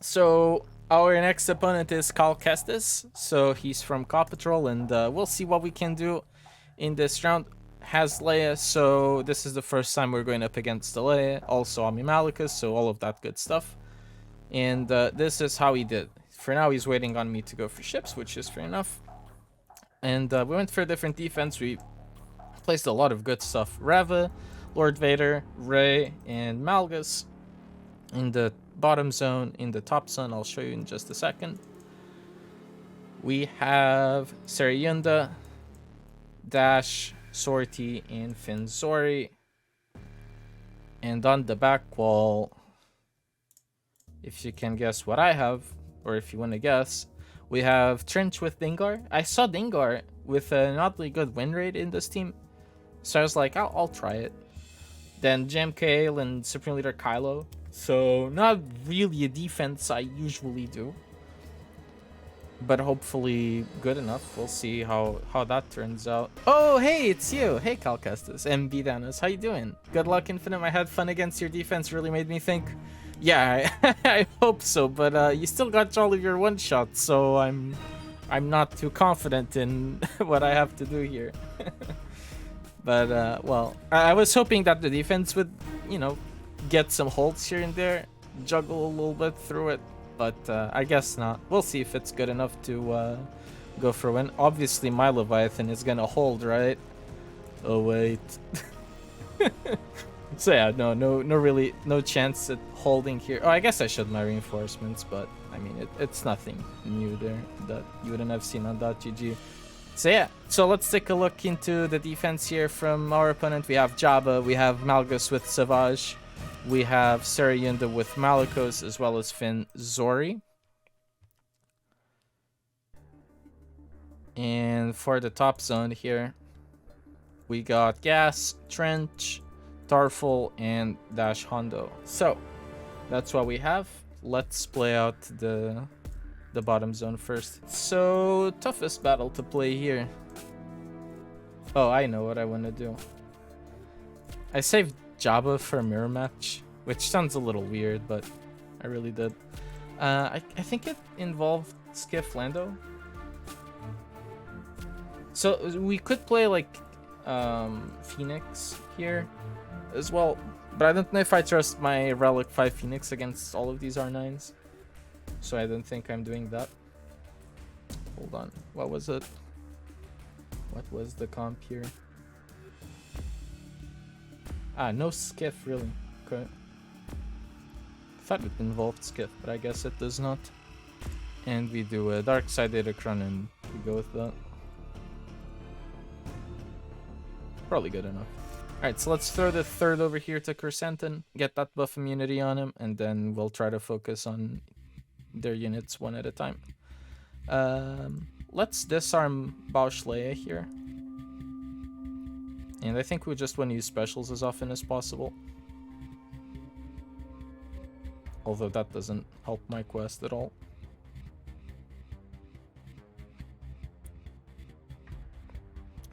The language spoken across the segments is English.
So our next opponent is Cal Kestis. So he's from Paw Patrol, and we'll see what we can do in this round. Has Leia, so this is the first time we're going up against the Leia. Also Ami Malachus, so all of that good stuff. And this is how he did. For now, he's waiting on me to go for ships, which is fair enough. And we went for a different defense. We placed a lot of good stuff. Reva, Lord Vader, Rey, and Malgus in the bottom zone. In the top zone, I'll show you in just a second. We have Cere, Dash, Sortie, and Finn Zori. And on the back wall, if you can guess what I have, or if you want to guess, we have Trench with Dengar. I saw Dengar with an oddly good win rate in this team, so I was like, I'll try it. Then Jam Kale and Supreme Leader Kylo. So not really a defense I usually do, but hopefully good enough. We'll see how that turns out. Oh, hey, it's you. Hey, Cal Kestis. MB Danos, how you doing? Good luck, Infinite. I had fun against your defense. Really made me think. Yeah, I hope so, but you still got all of your one-shots, so I'm not too confident in what I have to do here. But, well, I was hoping that the defense would, you know, get some holds here and there, juggle a little bit through it, but I guess not. We'll see if it's good enough to go for a win. Obviously, my Leviathan is gonna hold, right? Oh, wait. So yeah, no chance at holding here. Oh, I guess I should my reinforcements, but I mean, it's nothing new there that you wouldn't have seen on .gg. So yeah, so let's take a look into the defense here from our opponent. We have Jabba, we have Malgus with Savage, we have Cere with Malachos, as well as Finn Zori. And for the top zone here, we got Gas, Trench, Tarfful, and Dash Hondo. So that's what we have. Let's play out the bottom zone first. So toughest battle to play here. Oh, I know what I want to do. I saved Jabba for mirror match, which sounds a little weird, but I really did. I think it involved Skiff Lando. So we could play like Phoenix here as well, but I don't know if I trust my Relic 5 Phoenix against all of these R9s, so I don't think I'm doing that. Hold on, what was it? What was the comp here? Ah, no Skiff, really. Okay. I thought it involved Skiff, but I guess it does not. And we do a Dark Side Datacron and we go with that. Probably good enough. Alright, so let's throw the third over here to Kersentin, get that buff immunity on him, and then we'll try to focus on their units one at a time. Let's disarm Bausch Leia here. And I think we just want to use specials as often as possible. Although that doesn't help my quest at all.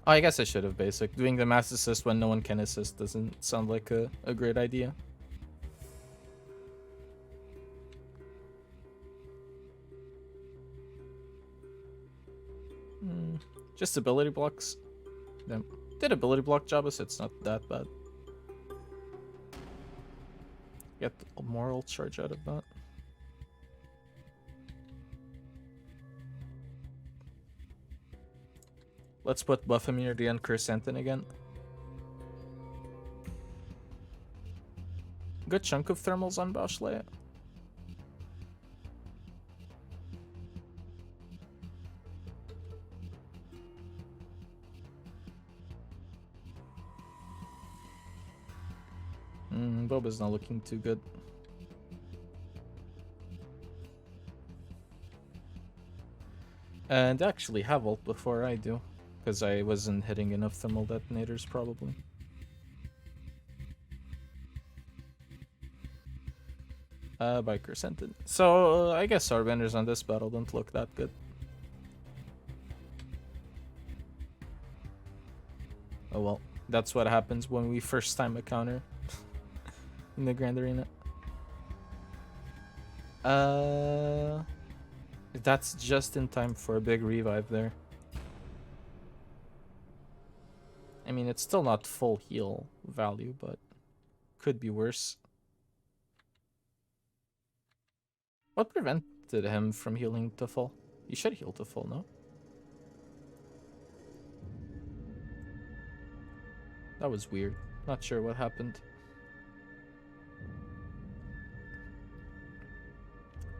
Oh, I guess I should have basic. Doing the mass assist when no one can assist doesn't sound like a great idea. Just ability blocks. Damn. Did ability block Jabba, so it's not that bad. Get a moral charge out of that. Let's put buff immunity on Kersentin again. Good chunk of thermals on Bausch Leia. Boba's not looking too good. And actually have ult before I do, because I wasn't hitting enough thermal detonators probably. By Kersentin. So I guess our banners on this battle don't look that good. Oh well, that's what happens when we first time a counter in the Grand Arena. That's just in time for a big revive there. I mean, it's still not full heal value, but could be worse. What prevented him from healing to full? He should heal to full, no? That was weird. Not sure what happened.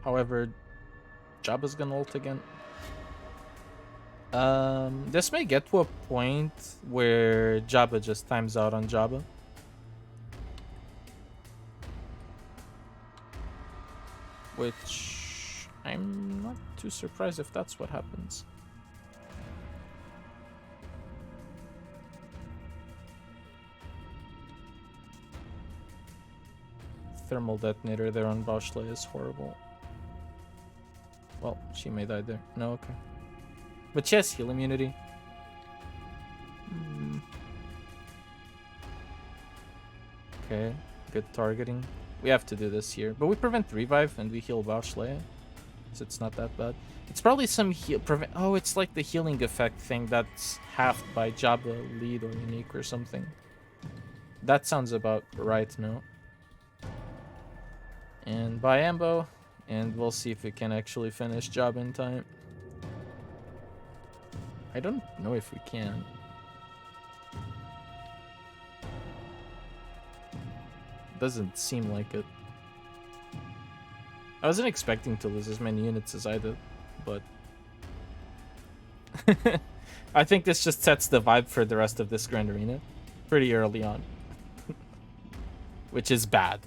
However, Jabba's gonna ult again. This may get to a point where Jabba just times out on Jabba. Which I'm not too surprised if that's what happens. Thermal detonator there on Leia is horrible. Well, she may die there. No, okay. But she has heal immunity. Okay, good targeting. We have to do this here. But we prevent revive and we heal Leia. So it's not that bad. It's probably some heal prevent. Oh, it's like the healing effect thing that's halved by Jabba, lead, or unique or something. That sounds about right, no? And by Ambo, and we'll see if we can actually finish Jabba in time. I don't know if we can. Doesn't seem like it. I wasn't expecting to lose as many units as I did, but I think this just sets the vibe for the rest of this Grand Arena pretty early on, which is bad.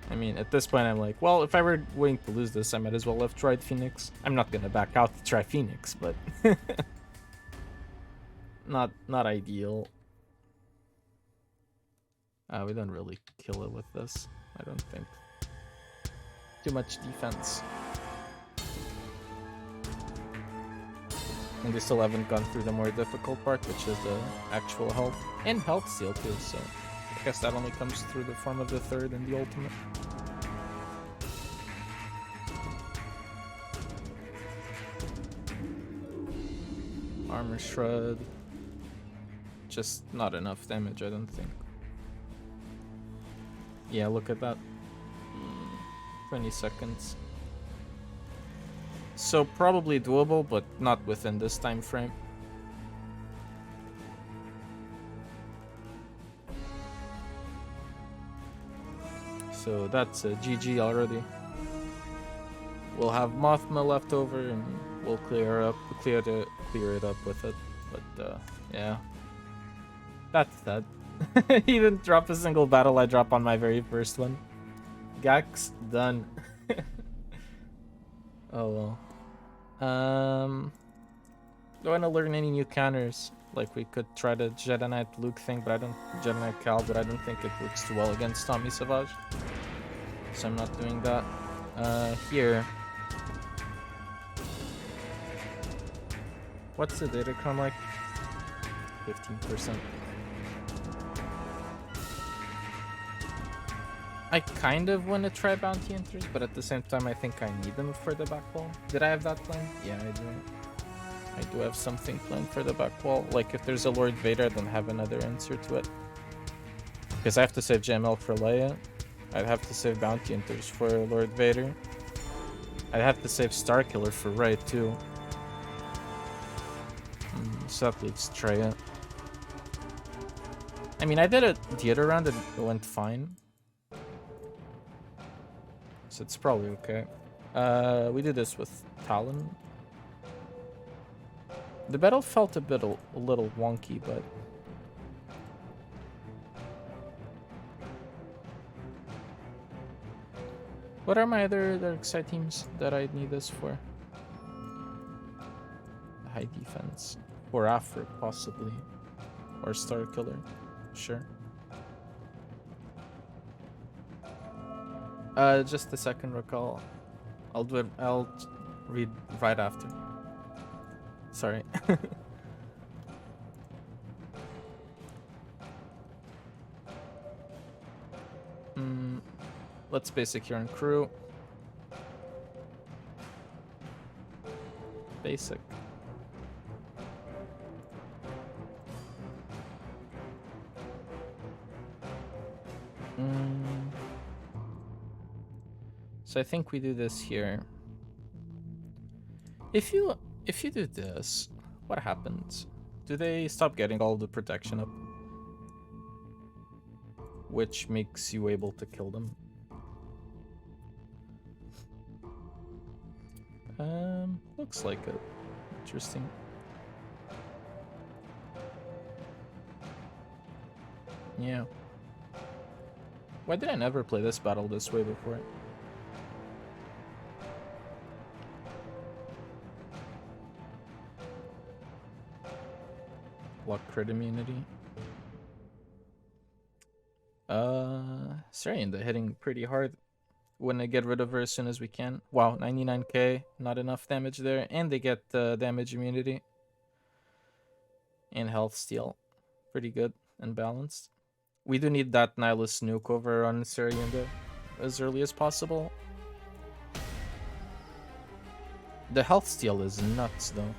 I mean, at this point, I'm like, well, if I were willing to lose this, I might as well have tried Phoenix. I'm not gonna back out to try Phoenix, but not ideal. We don't really kill it with this, I don't think. Too much defense. And we still haven't gone through the more difficult part, which is the actual health. And health steal too, so I guess that only comes through the form of the third and the ultimate. Armor shred. Just not enough damage, I don't think. Yeah, look at that. 20 seconds. So probably doable, but not within this time frame. So that's a GG already. We'll have Mothma left over, and we'll clear it up with it. But yeah, that's that. He didn't drop a single battle I drop on my very first one. GAC's done. Oh well. Do I want to learn any new counters? Like we could try the Jedi Knight Luke thing, but I don't. Jedi Knight Cal, but I don't think it works too well against Tommy Savage. So I'm not doing that. Here. What's the datacron like? 15%. I kind of want to try bounty hunters, but at the same time I think I need them for the back wall. Did I have that plan? Yeah, I do. I do have something planned for the back wall. Like if there's a Lord Vader, I don't have another answer to it. Because I have to save JML for Leia. I'd have to save bounty hunters for Lord Vader. I'd have to save Starkiller for Rey too. So that leaves Traya. I mean, I did it the other round and it went fine. So it's probably okay. We did this with Talon. The battle felt a little wonky, but what are my other dark side teams that I need this for? High defense. Or Aphra, possibly. Or Starkiller. Sure. Just a second, recall. I'll do it. I'll read right after. Sorry. Let's basic here on crew. Basic. So I think we do this here. If you do this, what happens? Do they stop getting all the protection up? Which makes you able to kill them. Looks like it. Interesting. Yeah. Why did I never play this battle this way before? Block crit immunity. Cere, they're hitting pretty hard. When I get rid of her as soon as we can. Wow, 99k, not enough damage there. And they get damage immunity. And health steal. Pretty good and balanced. We do need that Nihilist nuke over on Cere as early as possible. The health steal is nuts though.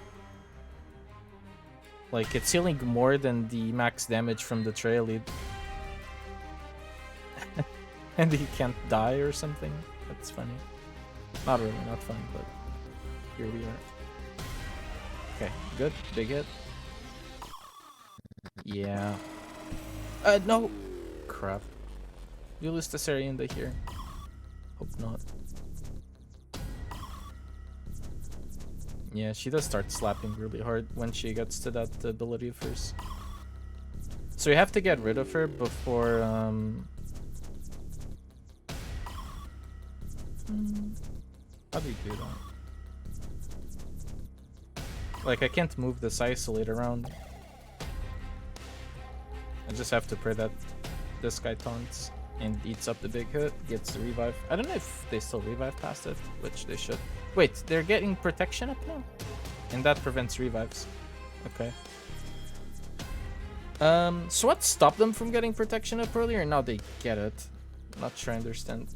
Like, it's healing more than the max damage from the Traya lead. And he can't die or something. That's funny. Not really, not funny, but here we are. Okay, good. Big hit. Yeah. No! Crap. You lose the Cere here. Hope not. Yeah, she does start slapping really hard when she gets to that ability of hers. So you have to get rid of her before, How do you do that? Like, I can't move this isolate around. I just have to pray that this guy taunts and eats up the big hit, gets the revive. I don't know if they still revive past it, which they should. Wait, they're getting protection up now? And that prevents revives. Okay. So what stopped them from getting protection up earlier? Now they get it. I'm not sure I understand.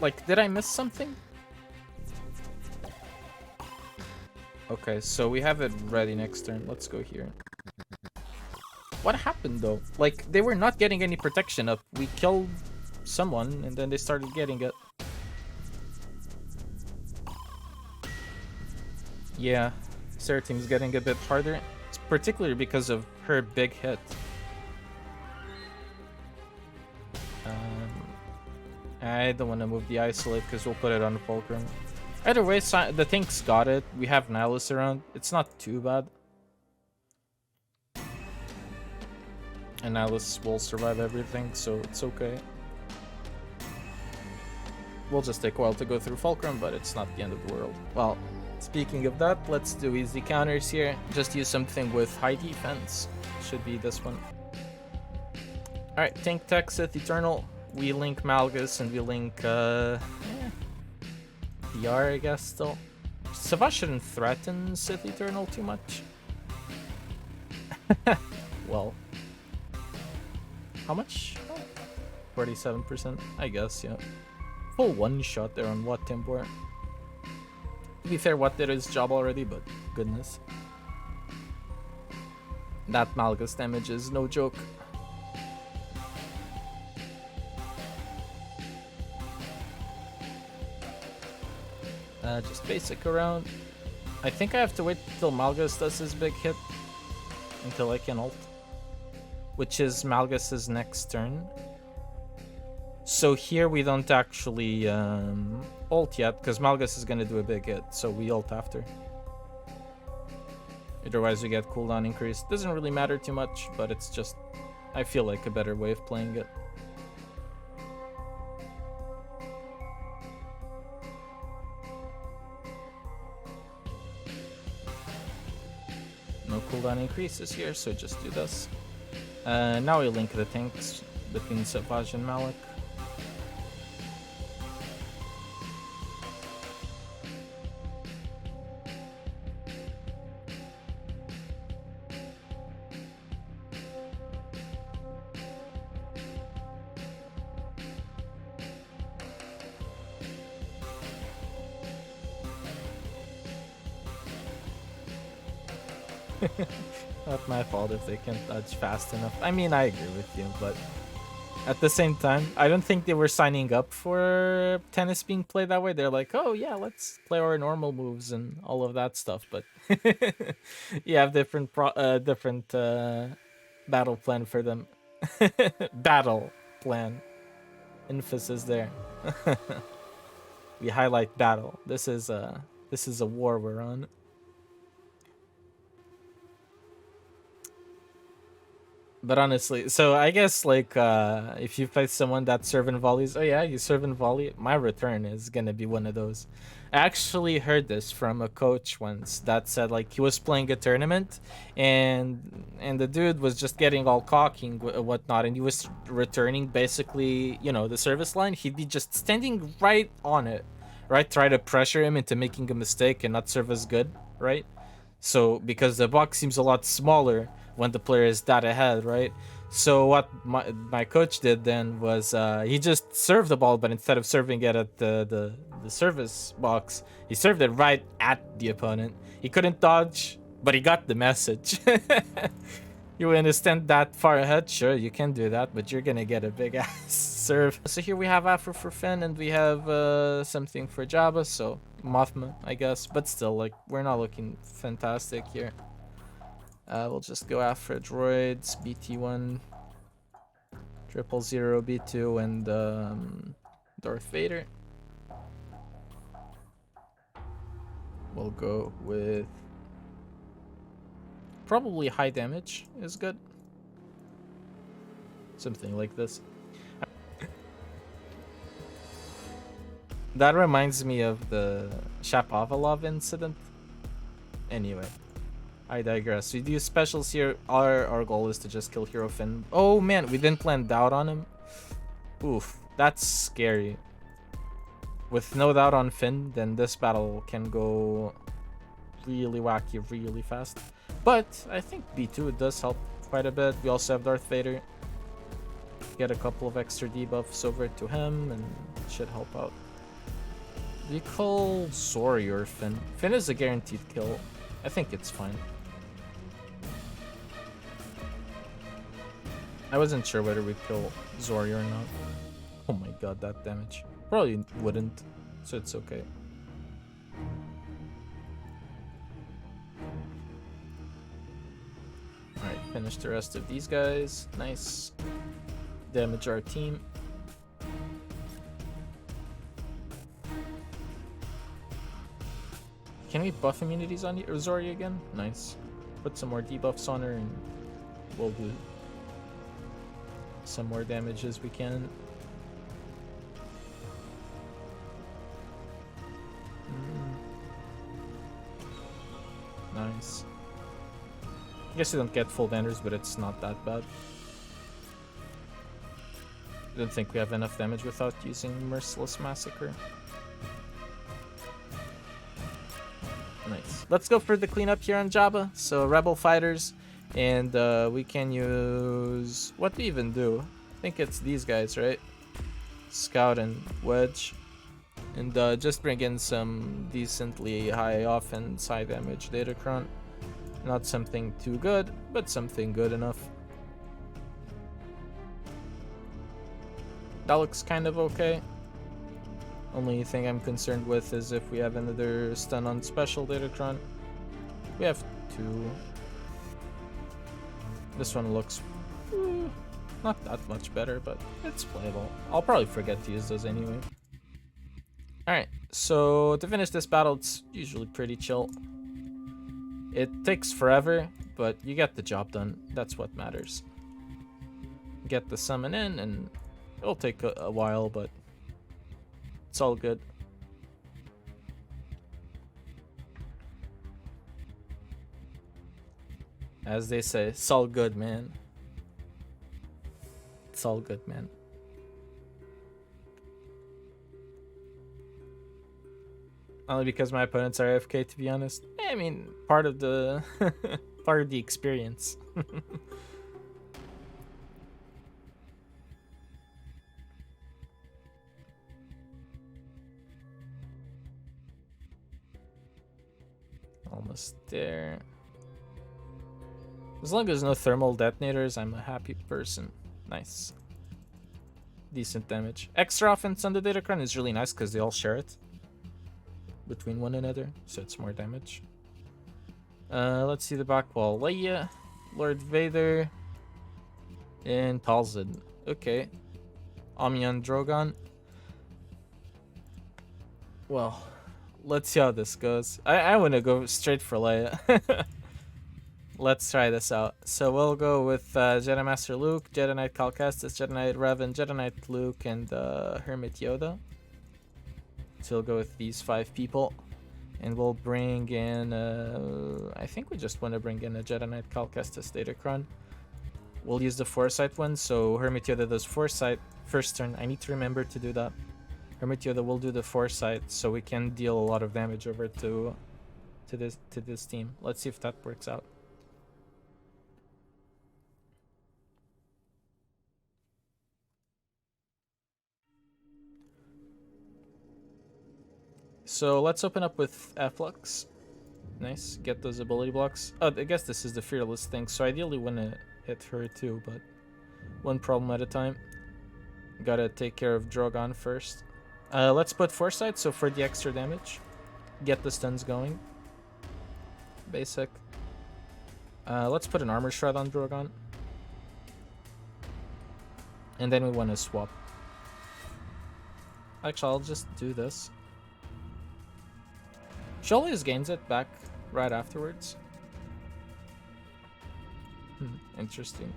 Like, did I miss something? Okay, so we have it ready next turn. Let's go here. What happened though? Like, they were not getting any protection up. We killed someone and then they started getting it. Yeah, Cere team's getting a bit harder. It's particularly because of her big hit. I don't want to move the isolate because we'll put it on the fulcrum. Either way, the tanks got it. We have Nihilus around. It's not too bad. And Nihilus will survive everything, so it's okay. We'll just take a while to go through fulcrum, but it's not the end of the world. Well, speaking of that, let's do easy counters here. Just use something with high defense. Should be this one. Alright, tank tech, Sith Eternal. We link Malgus and we link, DR, I guess, still. Savage shouldn't threaten Sith Eternal too much. Well. How much? 47%, I guess, yeah. Full one-shot there on Wat Timbor. To be fair, Wat did his job already, but goodness. That Malgus damage is no joke. Just basic around. I think I have to wait till Malgus does his big hit until I can ult, which is Malgus's next turn. So here we don't actually ult yet because Malgus is gonna do a big hit, so we ult after. Otherwise we get cooldown increase. Doesn't really matter too much, but it's just, I feel like a better way of playing it. No cooldown increases here, so just do this. Now we link the tanks between Savage and Malik. Not my fault if they can't dodge fast enough. I mean, I agree with you, but at the same time, I don't think they were signing up for tennis being played that way. They're like, oh yeah, let's play our normal moves and all of that stuff. But you have different battle plan for them. Battle plan. Emphasis there. We highlight battle. This is a war we're on. But honestly, so I guess like if you fight someone that serve in volleys, oh yeah, you serve in volley, my return is gonna be one of those. I actually heard this from a coach once that said like he was playing a tournament and the dude was just getting all cocky and whatnot, and he was returning basically, you know, the service line. He'd be just standing right on it, right? Try to pressure him into making a mistake and not serve as good, right? So because the box seems a lot smaller when the player is that ahead, right? So what my coach did then was he just served the ball, but instead of serving it at the service box, he served it right at the opponent. He couldn't dodge, but he got the message. You understand that far ahead? Sure, you can do that, but you're gonna get a big ass serve. So here we have Aphra for Finn, and we have something for Jabba, so Mothma, I guess. But still, like, we're not looking fantastic here. We'll just go Aphra droids, BT1, 000 B2, and Darth Vader. We'll go with probably high damage is good. Something like this. That reminds me of the Shapovalov incident. Anyway, I digress. We do specials here. Our goal is to just kill Hero Finn. Oh man, we didn't land doubt on him. Oof, that's scary. With no doubt on Finn, then this battle can go really wacky really fast. But I think B2 does help quite a bit. We also have Darth Vader. Get a couple of extra debuffs over to him and it should help out. Do you call Zori or Finn? Finn is a guaranteed kill. I think it's fine. I wasn't sure whether we'd kill Zori or not. Oh my god, that damage. Probably wouldn't, so it's okay. Alright, finish the rest of these guys. Nice. Damage our team. Can we buff immunities on Zori again? Nice. Put some more debuffs on her and we'll do some more damage as we can. Nice. I guess you don't get full banners, but it's not that bad. I don't think we have enough damage without using Merciless Massacre. Nice. Let's go for the cleanup here on Jabba. So Rebel Fighters, and we can use... what do we even do? I think it's these guys, right? Scout and Wedge. And just bring in some decently high offense, high damage Datacron. Not something too good, but something good enough. That looks kind of okay. Only thing I'm concerned with is if we have another stun on special Datacron. We have 2. This one looks not that much better, but it's playable. I'll probably forget to use those anyway. Alright, so to finish this battle, it's usually pretty chill. It takes forever, but you get the job done. That's what matters. Get the summon in, and it'll take a while, but it's all good. As they say, it's all good, man. It's all good, man. Only because my opponents are AFK, to be honest. I mean, part of the part of the experience. Almost there. As long as no thermal detonators, I'm a happy person. Nice. Decent damage. Extra offense on the Datacron is really nice because they all share it between one another, so it's more damage. Let's see the back wall. Leia, Lord Vader, and Talzin. Okay. Amion Drogon. Well, let's see how this goes. I want to go straight for Leia. Let's try this out. So we'll go with Jedi Master Luke, Jedi Knight Cal Kestis, Jedi Knight Revan, Jedi Knight Luke, and Hermit Yoda. So we'll go with these 5 people. And we'll bring in... I think we just want to bring in a Jedi Knight Cal Kestis Datacron. We'll use the Foresight one, so Hermit Yoda does Foresight first turn. I need to remember to do that. Hermit Yoda will do the Foresight, so we can deal a lot of damage over to this team. Let's see if that works out. So let's open up with Afflux. Nice, get those ability blocks. Oh, I guess this is the Fearless thing, so ideally want to hit her too, but one problem at a time. Gotta take care of Drogon first. Let's put Foresight, so for the extra damage. Get the stuns going. Basic. Let's put an Armor Shroud on Drogon. And then we want to swap. Actually, I'll just do this. She always gains it back right afterwards. Interesting.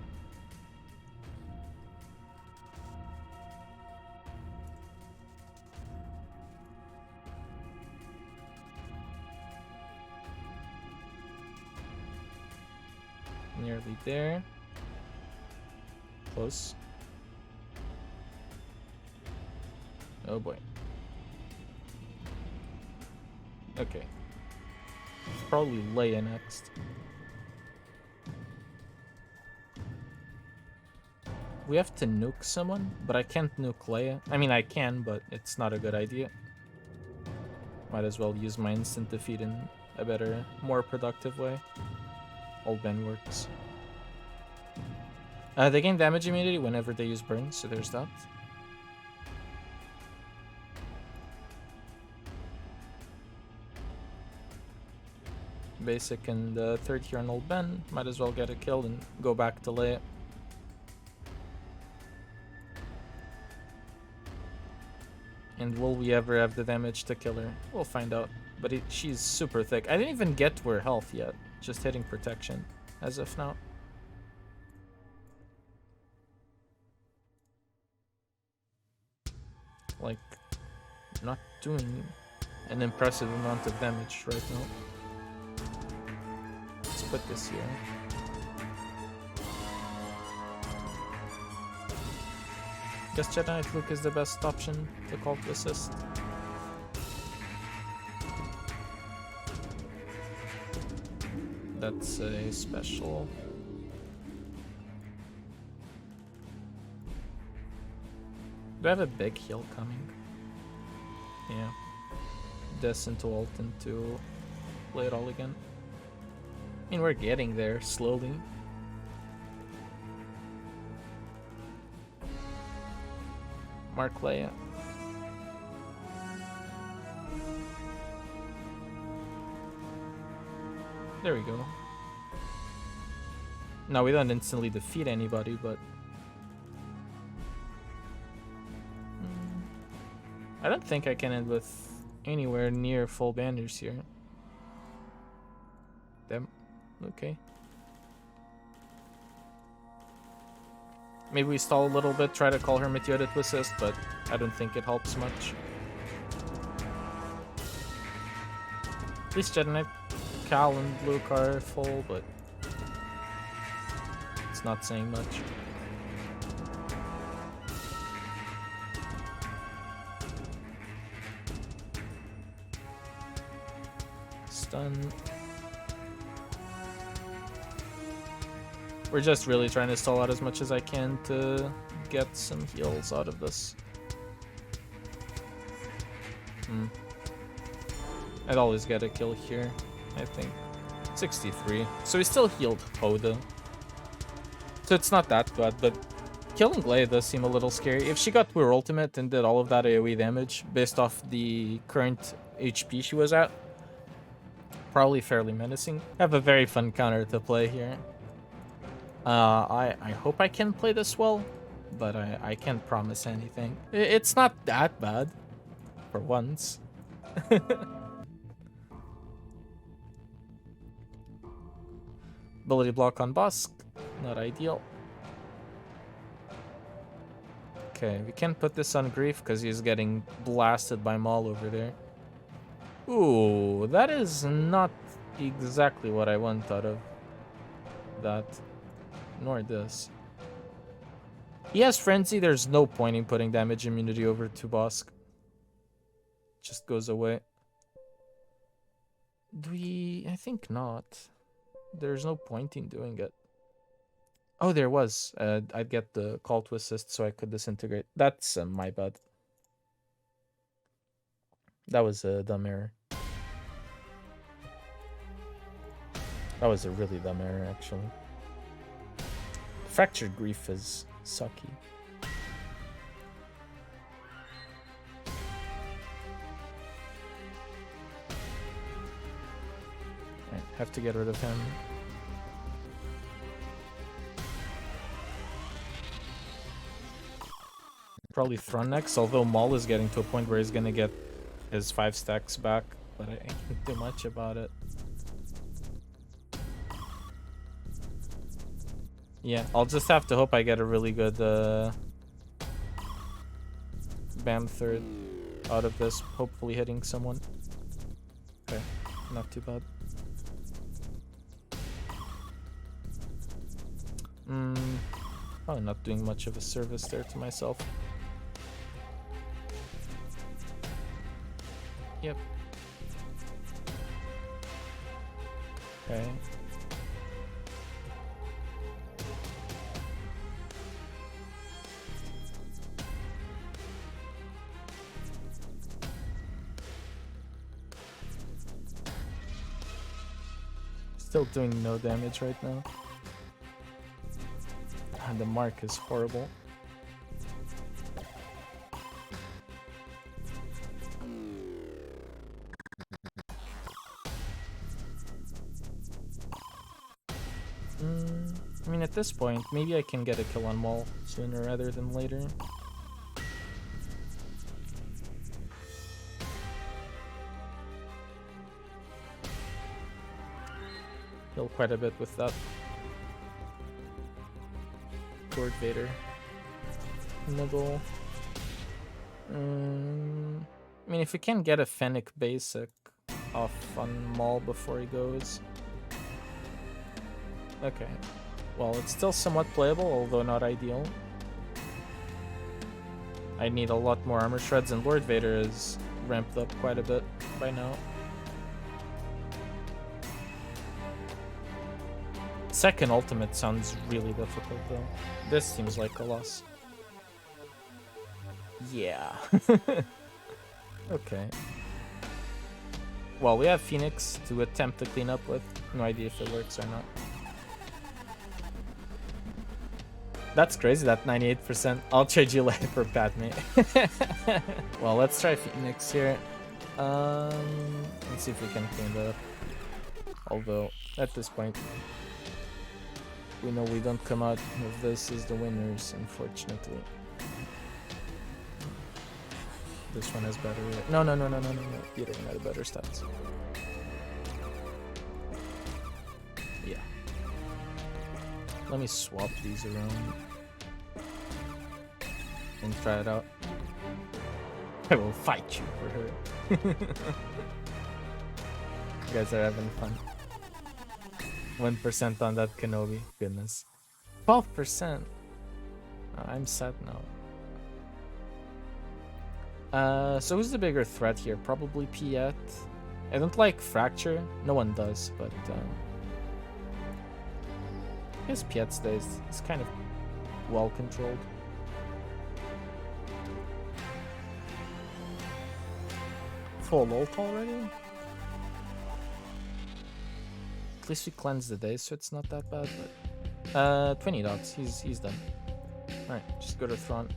Nearly there. Close. Oh boy. Okay. Probably Leia next. We have to nuke someone, but I can't nuke Leia. I mean, I can, but it's not a good idea. Might as well use my instant defeat in a better, more productive way. Old Ben works. They gain damage immunity whenever they use burn, so there's that. Basic and third here on Old Ben. Might as well get a kill and go back to Leia. And will we ever have the damage to kill her? We'll find out. But she's super thick. I didn't even get to her health yet. Just hitting protection as of now. Like, not doing an impressive amount of damage right now. Let's put this here. Guess Jedi Knight Luke is the best option to call to assist. That's a special. Do I have a big heal coming? Yeah. This into ult into play it all again. I mean, we're getting there slowly. Mark Leia. There we go. Now we don't instantly defeat anybody, but I don't think I can end with anywhere near full banners here. Them. Okay. Maybe we stall a little bit, try to call her Yoda to assist, but I don't think it helps much. At least Jedi Knight Cal and Luke are full, but it's not saying much. Stun. We're just really trying to stall out as much as I can to get some heals out of this. I'd always get a kill here, I think. 63. So he still healed Hoda. So it's not that bad, but killing Leia does seem a little scary. If she got to her ultimate and did all of that AoE damage based off the current HP she was at, probably fairly menacing. I have a very fun counter to play here. I hope I can play this well, but I can't promise anything. It's not that bad, for once. Ability block on Bosk, not ideal. Okay, we can't put this on Grief because he's getting blasted by Maul over there. Ooh, that is not exactly what I want out of that. Nor this. He has Frenzy, there's no point in putting damage immunity over to Bosk. Just goes away. I think not. There's no point in doing it. Oh, there was. I'd get the call to assist so I could disintegrate. That's my bad. That was a dumb error. That was a really dumb error, actually. Fractured Grief is sucky. Right, have to get rid of him. Probably Throne next, although Maul is getting to a point where he's gonna get his 5 stacks back, but I can't do much about it. Yeah, I'll just have to hope I get a really good BAM third out of this, hopefully hitting someone. Okay, not too bad. Probably not doing much of a service there to myself. Yep. Okay. Still doing no damage right now. And the mark is horrible. I mean, at this point, maybe I can get a kill on Maul sooner rather than later. Heal quite a bit with that. Lord Vader. Nibble. I mean, if we can get a Fennec basic off on Maul before he goes. Okay. Well, it's still somewhat playable, although not ideal. I need a lot more armor shreds, and Lord Vader is ramped up quite a bit by now. Second ultimate sounds really difficult, though. This seems like a loss. Yeah. Okay. Well, we have Phoenix to attempt to clean up with. No idea if it works or not. That's crazy, that 98%. I'll trade you later for Padme. Well, let's try Phoenix here. Let's see if we can clean that up. Although, at this point, we know we don't come out of this as the winners, unfortunately. This one has better... No. You don't have better stats. Yeah. Let me swap these around and try it out. I will fight you for her. You guys are having fun. 1% on that Kenobi. Goodness. 12%. Oh, I'm sad now. So who's the bigger threat here? Probably Piet. I don't like Fracture. No one does, but I guess Piet stays. It's kind of well controlled. Full ult already? At least we cleansed the day, so it's not that bad. But 20 dots. He's done. All right, just go to Thrawn.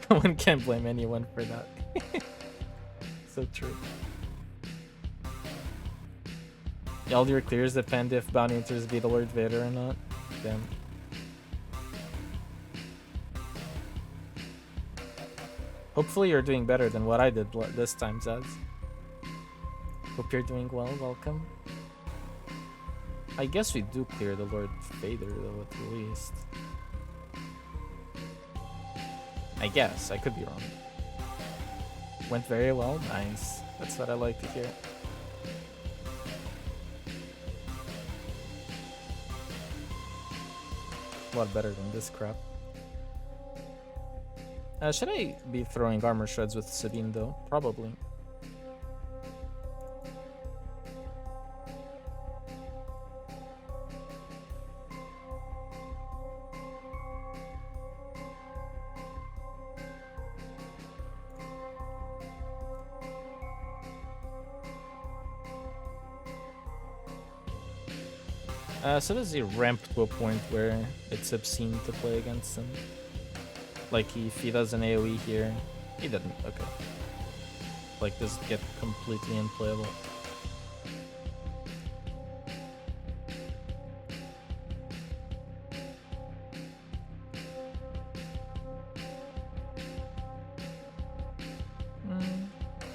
One can't blame anyone for that. So true. All your clears depend if bounty hunters be the Lord Vader or not. Damn. Hopefully you're doing better than what I did this time, Zaz. Hope you're doing well. Welcome. I guess we do clear the Lord Vader though, at least. I guess. I could be wrong. Went very well. Nice. That's what I like to hear. A lot better than this crap. Should I be throwing armor shreds with Sabine though? Probably. So does he ramp to a point where it's obscene to play against him? Like if he does an AoE here, he didn't. Okay. Like does it get completely unplayable?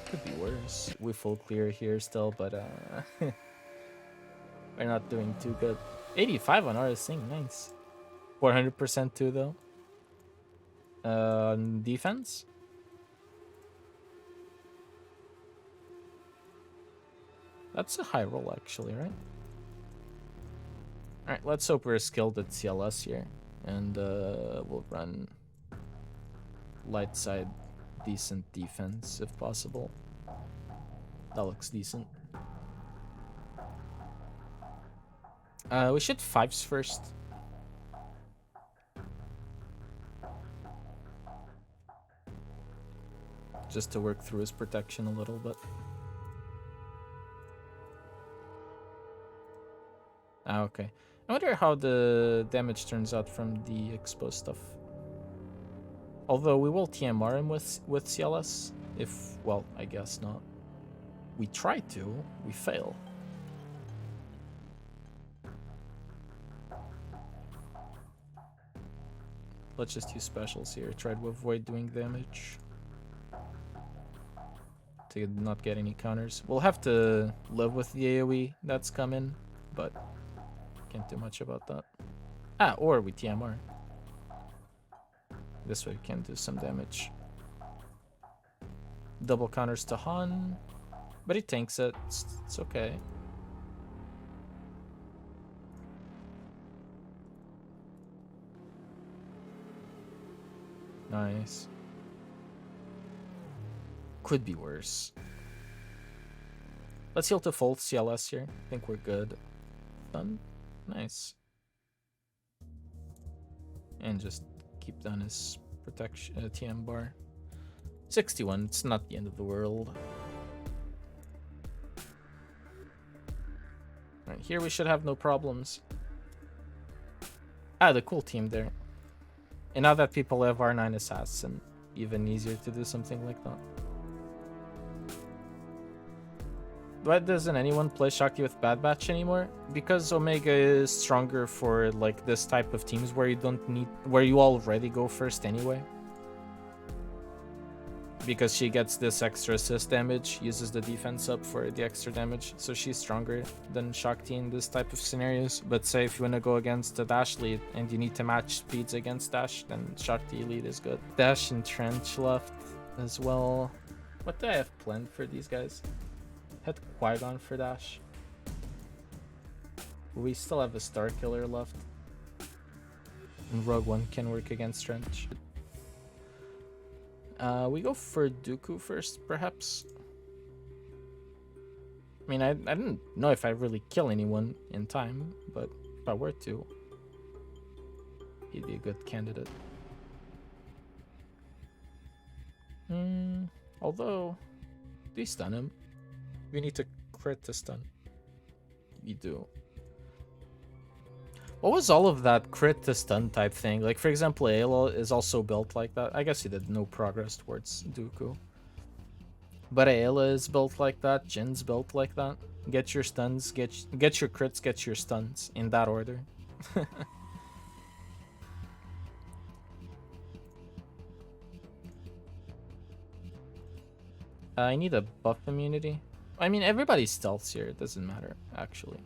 Could be worse. We full clear here still, but we're not doing too good. 85 on RSing, nice. 400% too though. Defense. That's a high roll actually, right? Alright, let's hope we're skilled at CLS here. And we'll run light side decent defense if possible. That looks decent. We should 5s first. Just to work through his protection a little bit. Ah, okay. I wonder how the damage turns out from the exposed stuff. Although we will TMR him with CLS. If, well, I guess not. We try to, we fail. Let's just use specials here. Try to avoid doing damage. To not get any counters. We'll have to live with the AoE that's coming, but can't do much about that. Ah, or we TMR. This way we can do some damage. Double counters to Han, but he tanks it. It's okay. Nice. Could be worse. Let's heal to full CLS here. I think we're good. Done. Nice. And just keep down his protection TM bar. 61. It's not the end of the world. Alright, here we should have no problems. Ah, the cool team there. And now that people have R9 Assassin, even easier to do something like that. Why doesn't anyone play Shakti with Bad Batch anymore? Because Omega is stronger for like this type of teams where you don't need, where you already go first anyway. Because she gets this extra assist damage, uses the defense up for the extra damage, so she's stronger than Shakti in this type of scenarios. But say if you want to go against the Dash lead and you need to match speeds against Dash, then Shakti lead is good. Dash and Trench left as well. What do I have planned for these guys? Had Qui-Gon for Dash. We still have a Star Killer left. And Rogue One can work against Trench. We go for Dooku first, perhaps. I mean, I didn't know if I really kill anyone in time, but if I were to, he'd be a good candidate. Although, Do you stun him? We need to crit to stun. We do. What was all of that crit to stun type thing? Like, for example, Ayla is also built like that. I guess he did no progress towards Dooku. But Ayla is built like that. Jin's built like that. Get your stuns, get your crits, get your stuns. In that order. I need a buff immunity. I mean, everybody's stealths here. It doesn't matter, actually.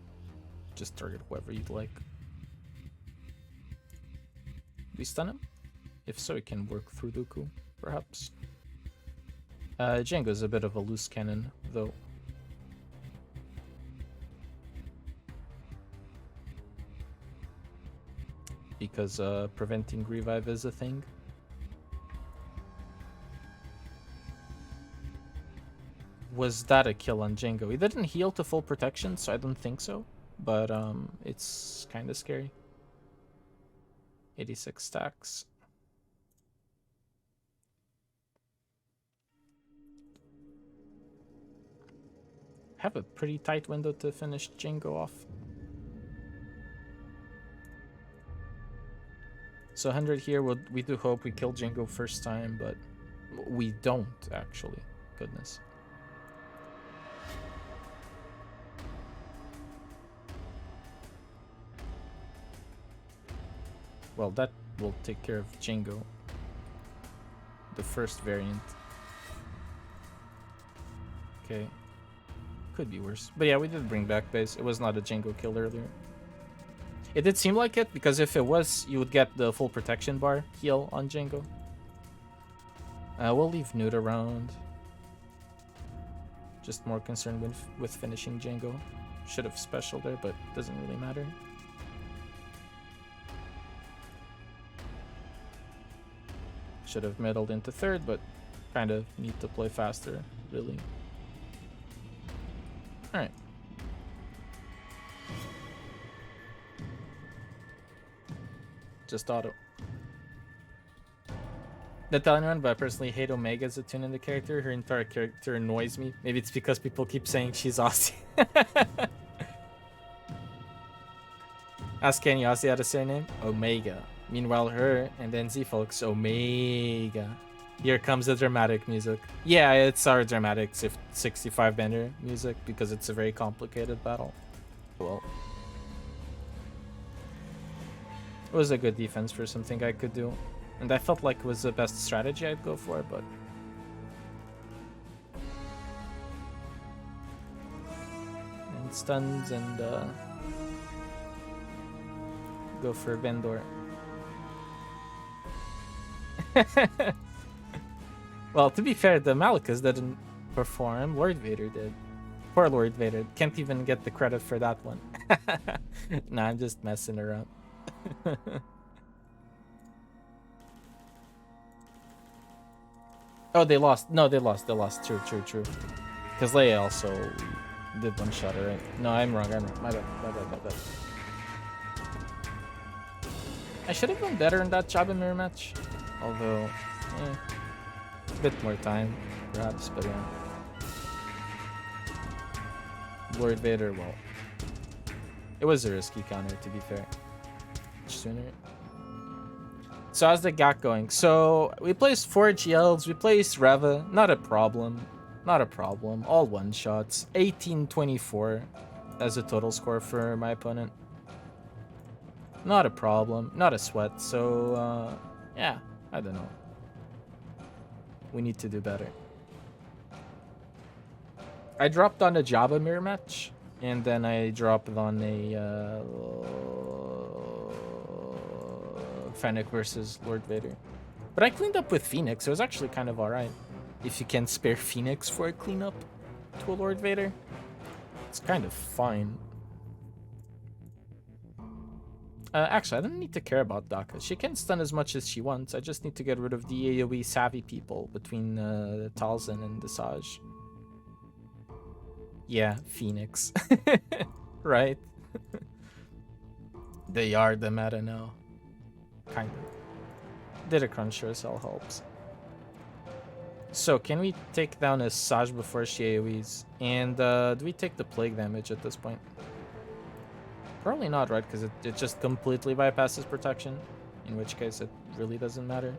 Just target whoever you'd like. Do we stun him? If so, it can work through Dooku, perhaps. Jango's a bit of a loose cannon, though. Because preventing revive is a thing. Was that a kill on Jango? He didn't heal to full protection, so I don't think so. But it's kind of scary. 86 stacks. Have a pretty tight window to finish Jango off. So 100 here, we do hope we kill Jango first time, but we don't, actually. Goodness. Well, that will take care of Jango. The first variant. Okay. Could be worse. But yeah, we did bring back base. It was not a Jango kill earlier. It did seem like it, because if it was, you would get the full protection bar heal on Jango. We'll leave Newt around. Just more concerned with finishing Jango. Should have special there, but doesn't really matter. Should have meddled into third, but kind of need to play faster, really. Alright. Just auto. Not telling anyone, but I personally hate Omega as a tune in the character. Her entire character annoys me. Maybe it's because people keep saying she's Aussie. Ask Kenny Aussie how to say her name? Omega. Meanwhile, her and then Z folks, Omega. Here comes the dramatic music. Yeah, it's our dramatic 65 banner music because it's a very complicated battle. Well, it was a good defense for something I could do. And I felt like it was the best strategy I'd go for, but... And stuns and go for Vendor. Well, to be fair, the Malachus didn't perform. Lord Vader did. Poor Lord Vader. Can't even get the credit for that one. Nah, I'm just messing around. Oh, they lost. No, they lost. They lost. True. Because Leia also did one shot, right? No, I'm wrong. My bad. I should have done better in that Jabba mirror match. Although, a bit more time, perhaps, but yeah. Lord Vader, well, it was a risky counter, to be fair. Sooner. So how's the GAC going? So we placed 4 GLs, we placed Reva, not a problem. All one shots. 18-24 as a total score for my opponent. Not a problem, not a sweat. So yeah, I don't know. We need to do better. I dropped on a Jabba mirror match, and then I dropped on a Fennec versus Lord Vader. But I cleaned up with Phoenix. It was actually kind of alright. If you can spare Phoenix for a cleanup to a Lord Vader, it's kind of fine. Actually, I don't need to care about Daka. She can stun as much as she wants. I just need to get rid of the AoE savvy people between Talzin and Desage. Yeah, Phoenix. Right? They are the meta now. Kind of. Did a crunch sure as hell helps. So, can we take down a Saj before she AoEs? And do we take the plague damage at this point? Probably not, right? Because it just completely bypasses protection. In which case, it really doesn't matter.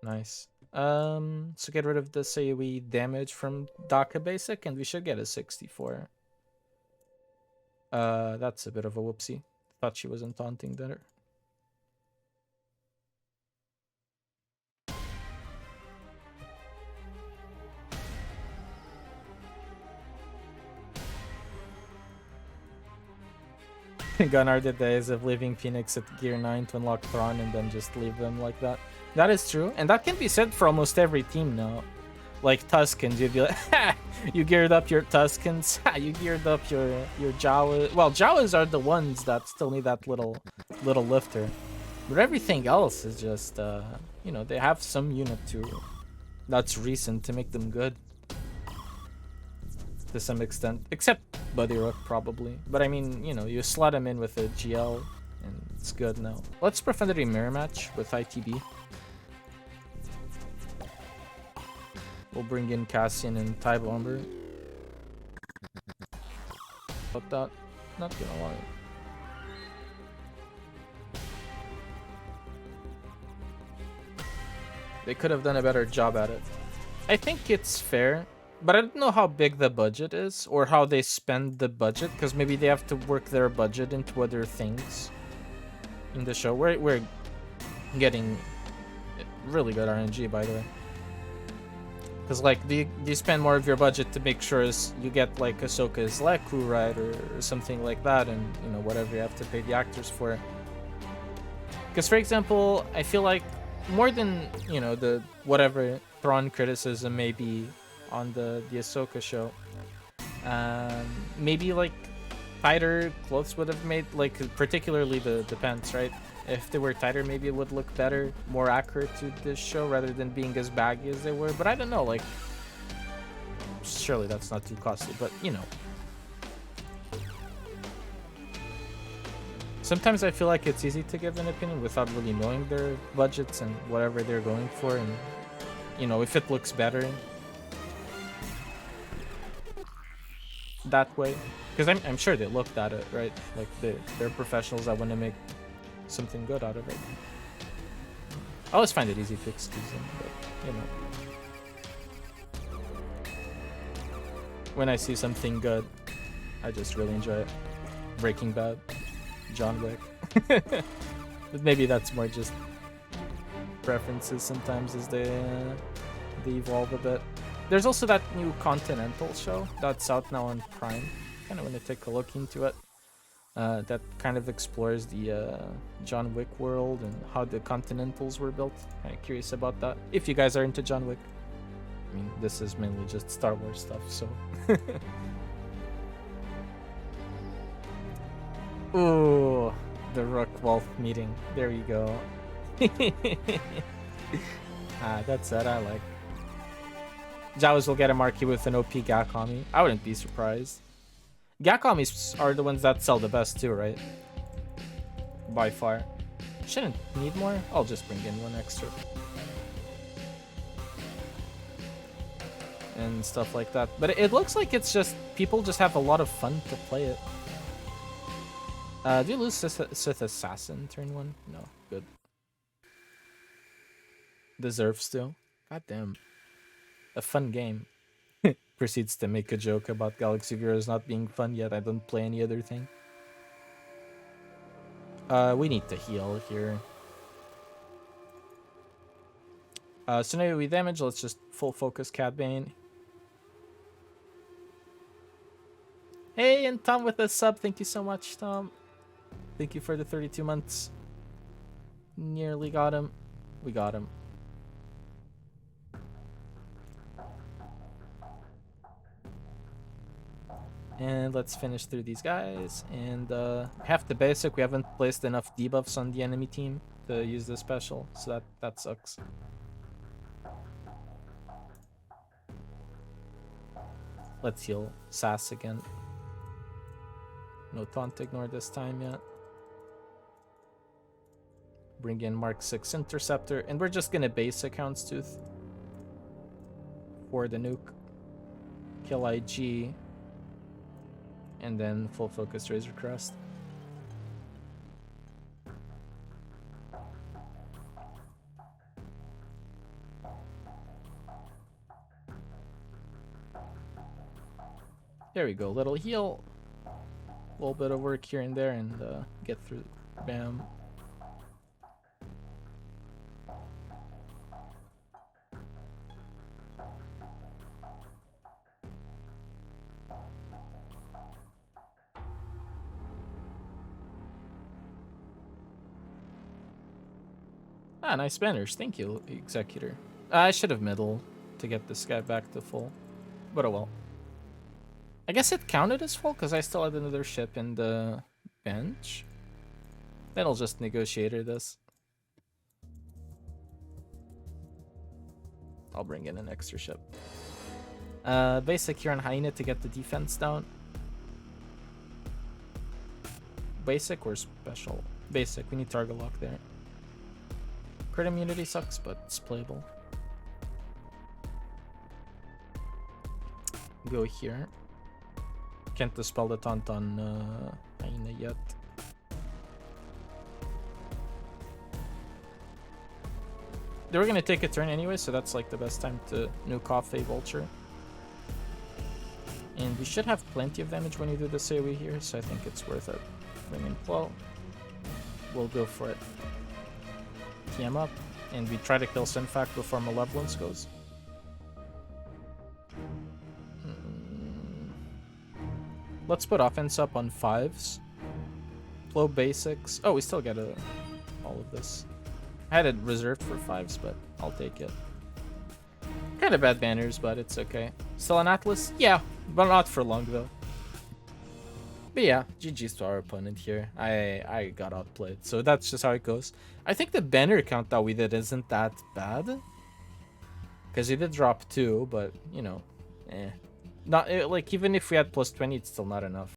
Nice. So get rid of the AoE damage from Daka Basic, and we should get a 64. That's a bit of a whoopsie. Thought she wasn't taunting there. Gone are the days of leaving Phoenix at gear 9 to unlock Thrawn and then just leave them like that. That is true, and that can be said for almost every team now. Like Tuskens, you'd be like, ha! You geared up your Tuskens, ha! You geared up your Jawas. Well, Jawas are the ones that still need that little lifter. But everything else is just, you know, they have some unit that's recent to make them good. To some extent. Except Buddy Rook, probably. But I mean, you know, you slot him in with a GL, and it's good now. Let's Profundity Mirror Match with ITB. We'll bring in Cassian and Ty Bomber. About that, not gonna lie. They could have done a better job at it. I think it's fair, but I don't know how big the budget is or how they spend the budget, because maybe they have to work their budget into other things in the show. We're getting really good RNG, by the way. Because, like, do you spend more of your budget to make sure you get, like, Ahsoka's Leku, right, or something like that, and, you know, whatever you have to pay the actors for. Because, for example, I feel like more than, you know, the whatever Thrawn criticism may be on the Ahsoka show, maybe, like, tighter clothes would have made, like, particularly the pants, right? If they were tighter, maybe it would look better, more accurate to this show, rather than being as baggy as they were. But I don't know, like, surely that's not too costly, but, you know. Sometimes I feel like it's easy to give an opinion without really knowing their budgets and whatever they're going for, and, you know, if it looks better that way. Because I'm sure they looked at it, right? Like, they're professionals that want to make something good out of it. I always find it easy to excuse them, but, you know. When I see something good, I just really enjoy it. Breaking Bad, John Wick. But maybe that's more just preferences sometimes as they evolve a bit. There's also that new Continental show that's out now on Prime. Kind of want to take a look into it. That kind of explores the John Wick world and how the Continentals were built. Kind of curious about that. If you guys are into John Wick. I mean, this is mainly just Star Wars stuff, so. Ooh, the Rook-Wolf meeting. There you go. That's that I like. Jawas will get a marquee with an OP GAC army. I wouldn't be surprised. GAC armies are the ones that sell the best too, right? By far. Shouldn't need more. I'll just bring in one extra. And stuff like that. But it looks like it's just, people just have a lot of fun to play it. Do you lose Sith Assassin turn 1? No, good. Deserves to. God damn. A fun game. Proceeds to make a joke about Galaxy of Heroes not being fun, yet I don't play any other thing. We need to heal here. So now we damage, let's just full focus Cad Bane. Hey, and Tom with a sub, thank you so much, Tom. Thank you for the 32 months. Nearly got him. We got him. And let's finish through these guys. And half the basic, we haven't placed enough debuffs on the enemy team to use the special, so that sucks. Let's heal Sass again. No taunt ignore this time yet. Bring in Mark 6 Interceptor, and we're just gonna basic Houndstooth for the nuke. Kill IG, and then full focus Razor Crest. There we go, little heal. A little bit of work here and there, and get through. Bam. Ah, nice banners. Thank you, Executor. I should have middle to get this guy back to full. But oh well. I guess it counted as full because I still had another ship in the bench. Then I'll just Negotiator this. I'll bring in an extra ship. Basic here on Hyena to get the defense down. Basic or special? Basic. We need target lock there. Crit immunity sucks, but it's playable. Go here. Can't dispel the taunt on Hyena yet. They were gonna take a turn anyway, so that's like the best time to nuke off a Vulture. And we should have plenty of damage when you do the AoE here, so I think it's worth it. Bring in Plow. We'll go for it. TM up, and we try to kill Sinfact before Malevolence goes. Let's put offense up on 5s. Plow basics. Oh, we still get all of this. I had it reserved for 5s, but I'll take it. Kind of bad banners, but it's okay. Still an Atlas? Yeah, but not for long though. But yeah, GG's to our opponent here. I got outplayed, so that's just how it goes. I think the banner count that we did isn't that bad. Because he did drop 2, but, you know, Not like, even if we had plus 20, it's still not enough.